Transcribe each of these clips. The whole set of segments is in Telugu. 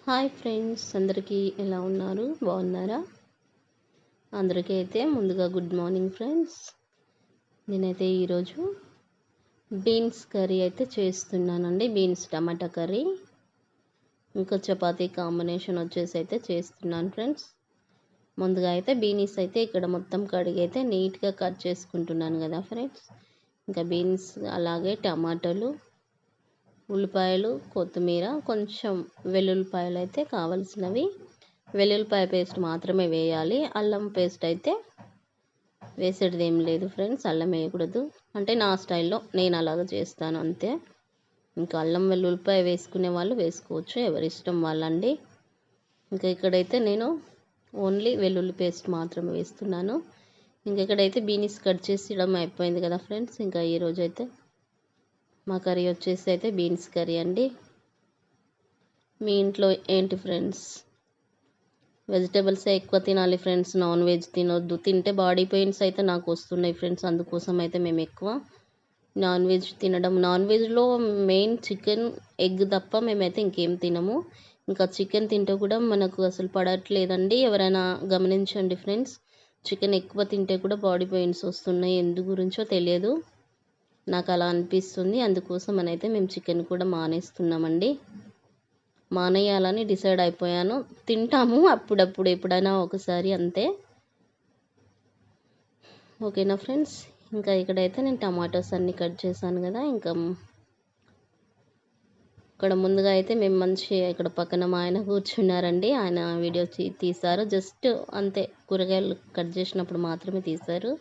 హాయ్ ఫ్రెండ్స్, అందరికీ ఎలా ఉన్నారు? బాగున్నారా? అందరికీ అయితే ముందుగా గుడ్ మార్నింగ్ ఫ్రెండ్స్. నేనైతే ఈరోజు బీన్స్ కర్రీ అయితే చేస్తున్నానండి. బీన్స్ టమాటా కర్రీ ఇంకా చపాతీ కాంబినేషన్ వచ్చేసి అయితే చేస్తున్నాను ఫ్రెండ్స్. ముందుగా అయితే బీన్స్ అయితే ఇక్కడ మొత్తం కడిగి అయితే నీట్గా కట్ చేసుకుంటున్నాను కదా ఫ్రెండ్స్. ఇంకా బీన్స్ అలాగే టమాటాలు, ఉల్లిపాయలు, కొత్తిమీర, కొంచెం వెల్లుల్లిపాయలు అయితే కావాల్సినవి. వెల్లుల్లిపాయ పేస్ట్ మాత్రమే వేయాలి. అల్లం పేస్ట్ అయితే వేసేది ఏం లేదు ఫ్రెండ్స్. అల్లం వేయకూడదు, అంటే నా స్టైల్లో నేను అలాగ చేస్తాను అంతే. ఇంకా అల్లం వెల్లుల్లిపాయ వేసుకునే వాళ్ళు వేసుకోవచ్చు, ఎవరి ఇష్టం వాళ్ళండి. ఇంకా ఇక్కడైతే నేను ఓన్లీ వెల్లుల్లి పేస్ట్ మాత్రమే వేస్తున్నాను. ఇంకా ఇక్కడైతే బీన్స్ కట్ చేసి అయిపోయింది కదా ఫ్రెండ్స్. ఇంకా ఈరోజు అయితే మా కర్రీ వచ్చేసి అయితే బీన్స్ కర్రీ అండి. మీ ఇంట్లో ఏంటి ఫ్రెండ్స్? వెజిటేబుల్సే ఎక్కువ తినాలి ఫ్రెండ్స్, నాన్ వెజ్ తినొద్దు. తింటే బాడీ పెయిన్స్ అయితే నాకు వస్తున్నాయి ఫ్రెండ్స్. అందుకోసం అయితే మేము ఎక్కువ నాన్ వెజ్ తినడం, నాన్ వెజ్లో మెయిన్ చికెన్, ఎగ్ తప్ప మేమైతే ఇంకేం తినము. ఇంకా చికెన్ తింటే కూడా మనకు అసలు పడట్లేదండి. ఎవరైనా గమనించండి ఫ్రెండ్స్. చికెన్ ఎక్కువ తింటే కూడా బాడీ పెయిన్స్ వస్తున్నాయి, ఎందు గురించో తెలియదు, నాకు అలా అనిపిస్తుంది. అందుకోసం అయితే మేము చికెన్ కూడా మానేస్తున్నామండి. మానేయాలని డిసైడ్ అయిపోయాను. తింటాము అప్పుడప్పుడు, ఎప్పుడైనా ఒకసారి అంతే. ఓకేనా ఫ్రెండ్స్. ఇంకా ఇక్కడైతే నేను టమాటోస్ అన్నీ కట్ చేశాను కదా. ఇంకా ఇక్కడ ముందుగా అయితే మేము ఇక్కడ పక్కన మా ఆయన కూర్చున్నారండి. ఆయన వీడియో తీశారు, జస్ట్ అంతే, కూరగాయలు కట్ చేసినప్పుడు మాత్రమే తీశారు.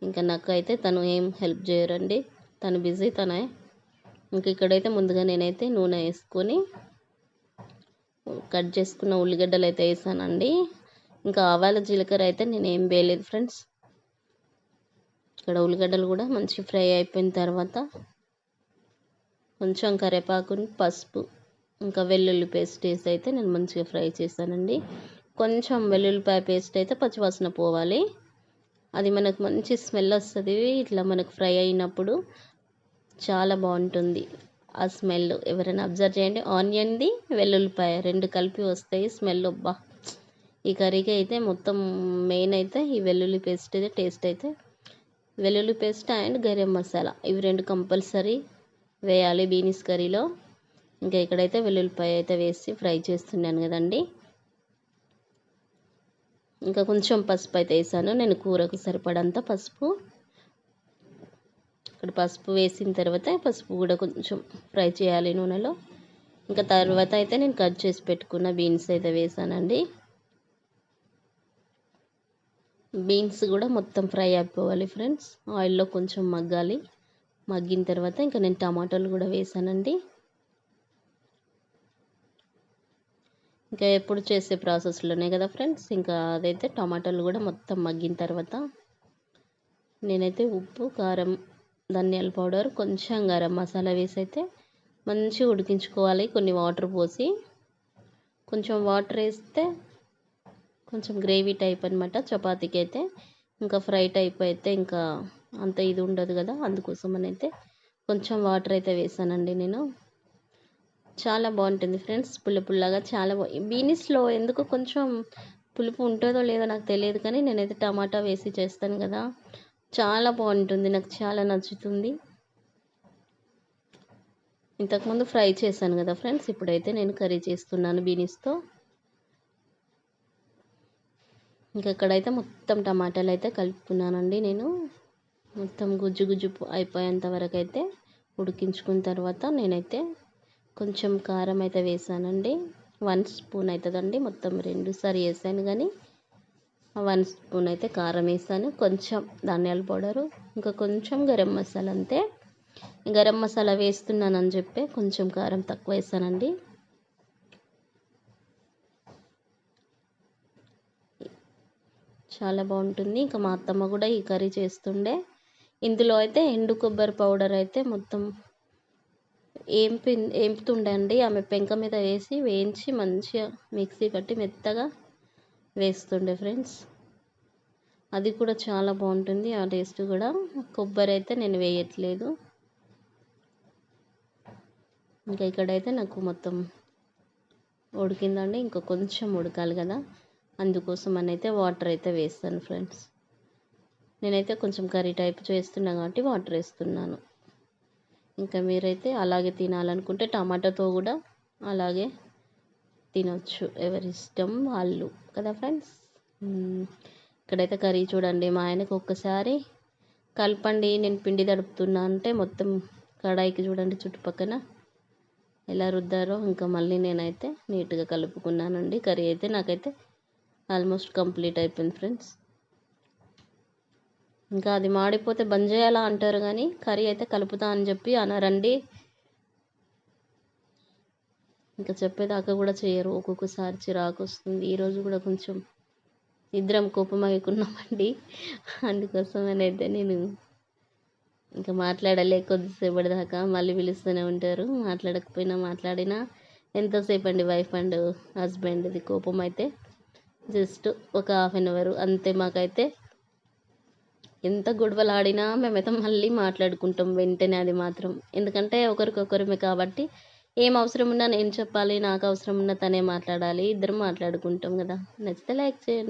ఇంకా నాకు అయితే తను ఏం హెల్ప్ చేయరండి, తను బిజీ తనే. ఇంక ఇక్కడైతే ముందుగా నేనైతే నూనె వేసుకొని కట్ చేసుకున్న ఉల్లిగడ్డలు అయితే వేసానండి. ఇంకా ఆవాల జీలకర్ర అయితే నేను ఏం వేయలేదు ఫ్రెండ్స్. ఇక్కడ ఉల్లిగడ్డలు కూడా మంచి ఫ్రై అయిపోయిన తర్వాత కొంచెం కరివేపాకుని, పసుపు, ఇంకా వెల్లుల్లి పేస్ట్ వేసి అయితే నేను మంచిగా ఫ్రై చేశానండి. కొంచెం వెల్లుల్లిపాయ పేస్ట్ అయితే పచ్చివాసన పోవాలి, అది మనకు మంచి స్మెల్ వస్తుంది. ఇట్లా మనకు ఫ్రై అయినప్పుడు చాలా బాగుంటుంది ఆ స్మెల్. ఎవరైనా అబ్జర్వ్ చేయండి, ఆనియన్ది వెల్లుల్లిపాయ రెండు కలిపి వస్తాయి స్మెల్. అబ్బా, ఈ కర్రీకి అయితే మొత్తం మెయిన్ అయితే ఈ వెల్లుల్లి పేస్ట్ అయితే టేస్ట్ అయితే. వెల్లుల్లి పేస్ట్ అండ్ గరం మసాలా ఇవి రెండు కంపల్సరీ వేయాలి బీన్స్ కర్రీలో. ఇంకా ఇక్కడైతే వెల్లుల్లిపాయ అయితే వేసి ఫ్రై చేస్తున్నాను కదండి. ఇంకా కొంచెం పసుపు అయితే వేసాను నేను, కూరకు సరిపడంత పసుపు. ఇక్కడ పసుపు వేసిన తర్వాత పసుపు కూడా కొంచెం ఫ్రై చేయాలి నూనెలో. ఇంకా తర్వాత అయితే నేను కట్ చేసి పెట్టుకున్న బీన్స్ అయితే వేసానండి. బీన్స్ కూడా మొత్తం ఫ్రై అయిపోవాలి ఫ్రెండ్స్, ఆయిల్లో కొంచెం మగ్గాలి. మగ్గిన తర్వాత ఇంకా నేను టమాటాలు కూడా వేసానండి. ఇంకా ఎప్పుడు చేసే ప్రాసెస్లోనే కదా ఫ్రెండ్స్. ఇంకా అదైతే టమాటాలు కూడా మొత్తం మగ్గిన తర్వాత నేనైతే ఉప్పు, కారం, ధనియాల పౌడర్, కొంచెం గరం మసాలా వేసి అయితే మంచిగా ఉడికించుకోవాలి. కొన్ని వాటర్ పోసి, కొంచెం వాటర్ వేస్తే కొంచెం గ్రేవీ టైప్ అనమాట చపాతీకి అయితే. ఇంకా ఫ్రై టైప్ అయితే ఇంకా అంత ఇది ఉండదు కదా, అందుకోసం అని అయితే కొంచెం వాటర్ అయితే వేసానండి నేను. చాలా బాగుంటుంది ఫ్రెండ్స్, పుల్ల పుల్లగా చాలా బీన్స్లో ఎందుకు కొంచెం పులుపు ఉంటుందో లేదో నాకు తెలియదు, కానీ నేనైతే టమాటా వేసి చేస్తాను కదా, చాలా బాగుంటుంది, నాకు చాలా నచ్చుతుంది. ఇంతకుముందు ఫ్రై చేశాను కదా ఫ్రెండ్స్, ఇప్పుడైతే నేను కర్రీ చేస్తున్నాను బీన్స్తో. ఇంకా ఇక్కడైతే మొత్తం టమాటాలు అయితే కలుపుకున్నానండి నేను. మొత్తం గుజ్జు గుజ్జు అయిపోయేంత వరకు అయితే ఉడికించుకున్న తర్వాత నేనైతే కొంచెం కారం అయితే వేసానండి. 1 స్పూన్ అవుతుందండి, మొత్తం 2 సారి వేసాను కానీ 1 స్పూన్ అయితే కారం వేసాను. కొంచెం ధనియాల పౌడరు, ఇంకా కొంచెం గరం మసాలా అంతే. గరం మసాలా వేస్తున్నానని చెప్పి కొంచెం కారం తక్కువ వేసానండి. చాలా బాగుంటుంది. ఇంకా మా అత్తమ్మ కూడా ఈ కర్రీ చేస్తుండే. ఇందులో అయితే ఎండు కొబ్బరి పౌడర్ అయితే మొత్తం ఏంపుతుండే అండి. ఆమె పెంక మీద వేసి వేయించి మంచిగా మిక్సీ పట్టి మెత్తగా వేస్తుండే ఫ్రెండ్స్. అది కూడా చాలా బాగుంటుంది ఆ టేస్ట్ కూడా. కొబ్బరి అయితే నేను వేయట్లేదు. ఇంకా ఇక్కడైతే నాకు మొత్తం ఉడికిందండి, ఇంకా కొంచెం ఉడకాలి కదా, అందుకోసం అని అయితే వాటర్ అయితే వేస్తాను ఫ్రెండ్స్. నేనైతే కొంచెం కర్రీ టైప్ చేస్తున్నాను కాబట్టి వాటర్ వేస్తున్నాను. ఇంకా మీరైతే అలాగే తినాలనుకుంటే టమాటాతో కూడా అలాగే తినొచ్చు, ఎవరి ఇష్టం వాళ్ళు కదా ఫ్రెండ్స్. ఇక్కడైతే కర్రీ చూడండి, మా ఆయనకు ఒక్కసారి కలపండి నేను పిండి తడుపుతున్నా అంటే మొత్తం కడాయికి చూడండి చుట్టుపక్కన ఎలా రుద్దారో. ఇంకా మళ్ళీ నేనైతే నీట్గా కలుపుకున్నానండి. కర్రీ అయితే నాకైతే ఆల్మోస్ట్ కంప్లీట్ అయిపోయింది ఫ్రెండ్స్. ఇంకా అది మాడిపోతే బంద్ చేయాలా అంటారు కానీ కర్రీ అయితే కలుపుతా అని చెప్పి అనరండి. ఇంకా చెప్పేదాకా కూడా చేయరు, ఒక్కొక్కసారి చిరాకు వస్తుంది. ఈరోజు కూడా కొంచెం ఇద్దరం కోపమైకున్నామండి, అందుకోసమనైతే నేను ఇంకా మాట్లాడలే కొద్దిసేపటి దాకా. మళ్ళీ పిలుస్తూనే ఉంటారు, మాట్లాడకపోయినా మాట్లాడినా ఎంతసేపు అండి వైఫ్ అండ్ హస్బెండ్ది కోపం అయితే జస్ట్ ఒక హాఫ్ అన్ అవర్ అంతే. మాకైతే ఎంత గొడవలు ఆడినా మేమైతే మళ్ళీ మాట్లాడుకుంటాం వెంటనే, అది మాత్రం. ఎందుకంటే ఒకరికొకరమే కాబట్టి ఏం అవసరం ఉన్నా నేను చెప్పాలి, నాకు అవసరం ఉన్నా తనే మాట్లాడాలి, ఇద్దరం మాట్లాడుకుంటాం కదా. నచ్చితే లైక్ చేయండి.